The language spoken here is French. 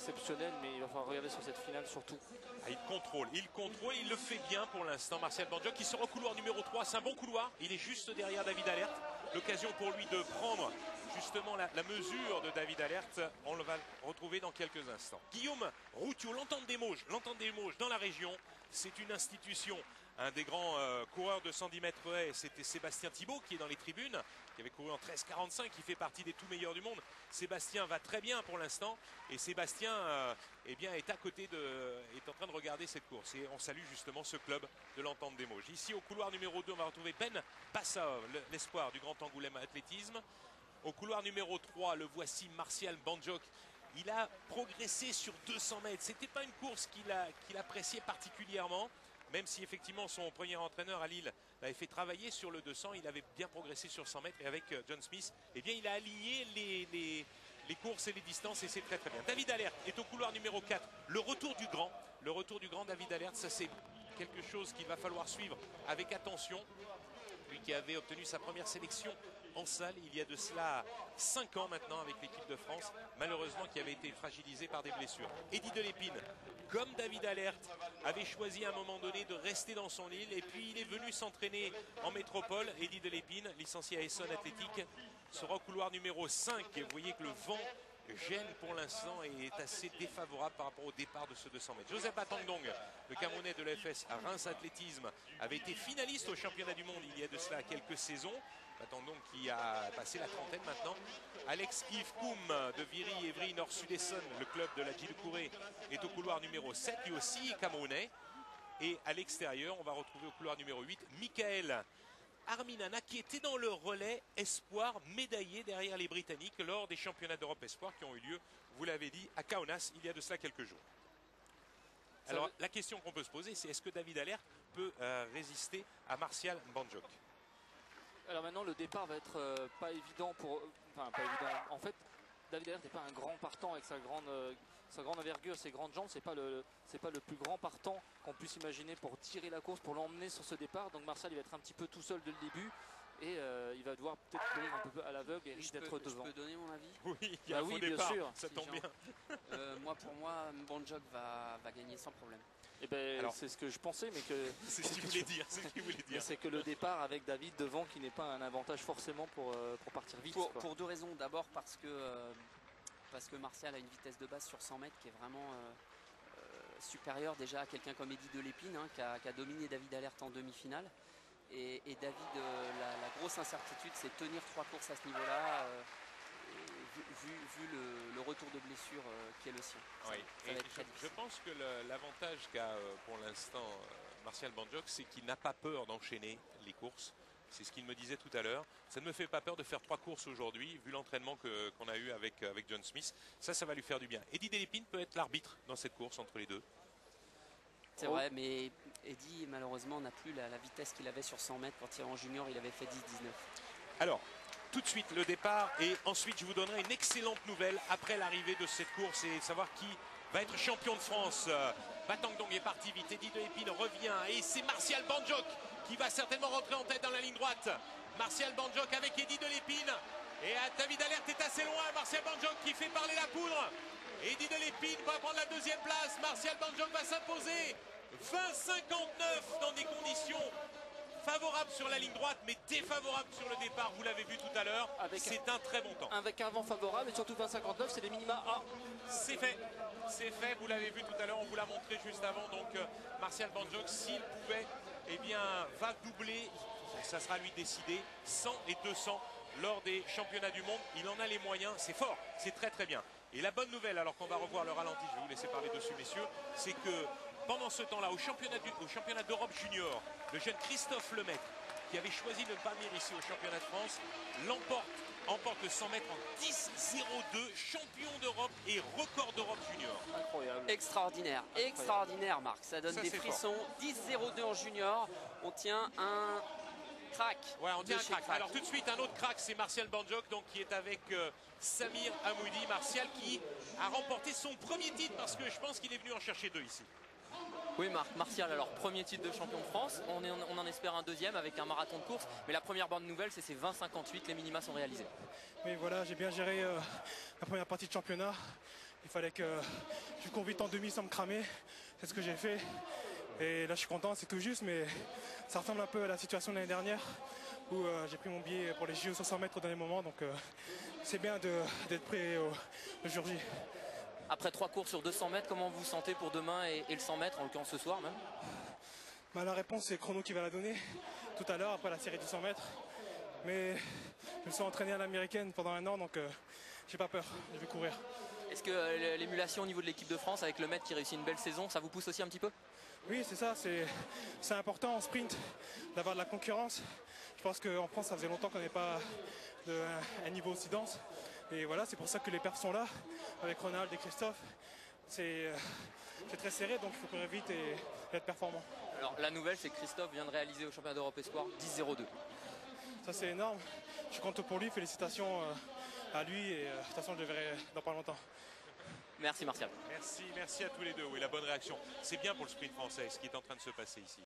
exceptionnel, mais il va falloir regarder sur cette finale surtout. Ah, il le fait bien pour l'instant. Martial Bandjock qui sera au couloir numéro 3, c'est un bon couloir, il est juste derrière David Alert. L'occasion pour lui de prendre justement la mesure de David Alert, on le va retrouver dans quelques instants. Guillaume Routiot, l'Entente des Mauges dans la région, c'est une institution. Un des grands coureurs de 110 mètres haies, c'était Sébastien Thibault qui est dans les tribunes, qui avait couru en 13,45, qui fait partie des tout meilleurs du monde. Sébastien va très bien pour l'instant et Sébastien eh bien, est en train de regarder cette course. Et on salue justement ce club de l'Entente des Mauges. Ici au couloir numéro 2, on va retrouver Ben Passaov, l'espoir du Grand Angoulême Athlétisme. Au couloir numéro 3, le voici Martial Bandjock. Il a progressé sur 200 mètres. C'était pas une course qu'il appréciait particulièrement. Même si effectivement son premier entraîneur à Lille l'avait fait travailler sur le 200, il avait bien progressé sur 100 mètres et avec John Smith, eh bien il a aligné les courses et les distances et c'est très très bien. David Alert est au couloir numéro 4, le retour du grand David Alert, ça c'est quelque chose qu'il va falloir suivre avec attention. Lui qui avait obtenu sa première sélection en salle il y a de cela 5 ans maintenant avec l'équipe de France, malheureusement qui avait été fragilisé par des blessures. Eddy de Lépine, comme David Alert, avait choisi à un moment donné de rester dans son île et puis il est venu s'entraîner en métropole. Eddy de Lépine, licencié à Essonne Athlétique, sera au couloir numéro 5 et vous voyez que le vent gêne pour l'instant et est assez défavorable par rapport au départ de ce 200 mètres. Joseph Batangdong, le Camerounais de l'EFS à Reims Athlétisme, avait été finaliste au championnat du monde il y a de cela quelques saisons. Batangdong qui a passé la trentaine maintenant. Alex Yves Koum de Viry Évry Nord-Sud-Essonne, le club de la Djilou-Kouré, est au couloir numéro 7, lui aussi Camerounais. Et à l'extérieur, on va retrouver au couloir numéro 8, Michael Arminana qui était dans le relais espoir médaillé derrière les Britanniques lors des championnats d'Europe espoir qui ont eu lieu, vous l'avez dit, à Kaunas il y a de cela quelques jours. Alors la question qu'on peut se poser, c'est est-ce que David Alert peut résister à Martial Bandjock? Alors maintenant le départ va être pas évident pour... Enfin pas évident. En fait David Alert n'est pas un grand partant avec sa grande envergure, ses grandes jambes. C'est pas le plus grand partant qu'on puisse imaginer pour tirer la course, pour l'emmener sur ce départ. Donc Martial il va être un petit peu tout seul dès le début. Et il va devoir peut-être courir un peu à l'aveugle et risque d'être devant. Je peux donner mon avis? Oui, il y a un faux départ, bien sûr. Ça tombe bien. Pour moi, Bandjock va gagner sans problème. Eh ben, c'est ce que je pensais, mais que... c'est ce qu'il voulait dire. C'est que le départ avec David devant qui n'est pas un avantage forcément pour partir vite. Pour deux raisons. D'abord parce que Martial a une vitesse de base sur 100 mètres qui est vraiment supérieure déjà à quelqu'un comme Eddy de Lépine, hein, qui a dominé David Alert en demi-finale. Et David, la grosse incertitude, c'est tenir 3 courses à ce niveau-là, vu le retour de blessure qui est le sien. Oui. Je pense que l'avantage qu'a pour l'instant Martial Bandjock, c'est qu'il n'a pas peur d'enchaîner les courses. C'est ce qu'il me disait tout à l'heure. Ça ne me fait pas peur de faire 3 courses aujourd'hui, vu l'entraînement qu'on a eu avec John Smith. Ça va lui faire du bien. Eddy de Lépine peut être l'arbitre dans cette course entre les deux. C'est vrai, mais Eddy malheureusement n'a plus la vitesse qu'il avait sur 100 mètres. Quand il est en junior, il avait fait 10-19. Alors, tout de suite le départ et ensuite je vous donnerai une excellente nouvelle après l'arrivée de cette course et savoir qui va être champion de France. Batangdong est parti vite, Eddy de Lépine revient et c'est Martial Bandjock qui va certainement rentrer en tête dans la ligne droite. Martial Bandjock avec Eddy de Lépine et David Alert est assez loin. Martial Bandjock qui fait parler la poudre. Eddy de Lépine va prendre la deuxième place. Martial Bandjock va s'imposer 20-59 dans des conditions favorables sur la ligne droite mais défavorables sur le départ, vous l'avez vu tout à l'heure. C'est un très bon temps. Avec un vent favorable et surtout 20-59, c'est les minima A. C'est fait, vous l'avez vu tout à l'heure, on vous l'a montré juste avant. Donc Martial Bandjock, s'il pouvait, eh bien, va doubler, ça sera lui décidé, 100 et 200 lors des championnats du monde. Il en a les moyens, c'est fort, c'est très très bien. Et la bonne nouvelle, alors qu'on va revoir le ralenti, je vais vous laisser parler dessus messieurs, c'est que pendant ce temps-là, au championnat d'Europe junior, le jeune Christophe Lemaître, qui avait choisi de ne pas venir ici au championnat de France, emporte le 100 mètres en 10-02, champion d'Europe et record d'Europe junior. Incroyable. Extraordinaire Marc, ça donne des frissons. 10-02 en junior, on tient un crack. Ouais, on tient un crack. Alors tout de suite, un autre crack, c'est Martial Bandjock, donc qui est avec Samir Hamoudi. Martial qui a remporté son premier titre parce que je pense qu'il est venu en chercher 2 ici. Oui, Martial, alors premier titre de champion de France, on en espère un deuxième avec un marathon de course, mais la première bonne nouvelle c'est ces 20-58, les minima sont réalisés. Oui voilà, j'ai bien géré la première partie de championnat, fallait que je cours vite en demi sans me cramer. C'est ce que j'ai fait. Et là, je suis content, c'est tout juste, mais ça ressemble un peu à la situation de l'année dernière où j'ai pris mon billet pour les JO 500 mètres au dernier moment. Donc, c'est bien d'être prêt le jour J. Après 3 cours sur 200 mètres, comment vous vous sentez pour demain et le 100 mètres, en l'occurrence ce soir même? Bah, la réponse, c'est Chrono qui va la donner tout à l'heure, après la série du 100 mètres. Mais je me suis entraîné à l'américaine pendant 1 an, donc j'ai pas peur, je vais courir. Est-ce que l'émulation au niveau de l'équipe de France avec le maître qui réussit une belle saison, ça vous pousse aussi un petit peu? Oui, c'est ça, c'est important en sprint d'avoir de la concurrence. Je pense qu'en France, ça faisait longtemps qu'on n'avait pas un niveau aussi dense. Et voilà, c'est pour ça que les perfs sont là, avec Ronald et Christophe. C'est très serré, donc il faut courir vite et être performant. Alors la nouvelle, c'est que Christophe vient de réaliser au championnat d'Europe Espoir 10-02. Ça, c'est énorme. Je suis content pour lui, félicitations à lui et de toute façon, je le verrai dans pas longtemps. Merci Martial. Merci à tous les deux. Oui, la bonne réaction. C'est bien pour le sprint français, ce qui est en train de se passer ici.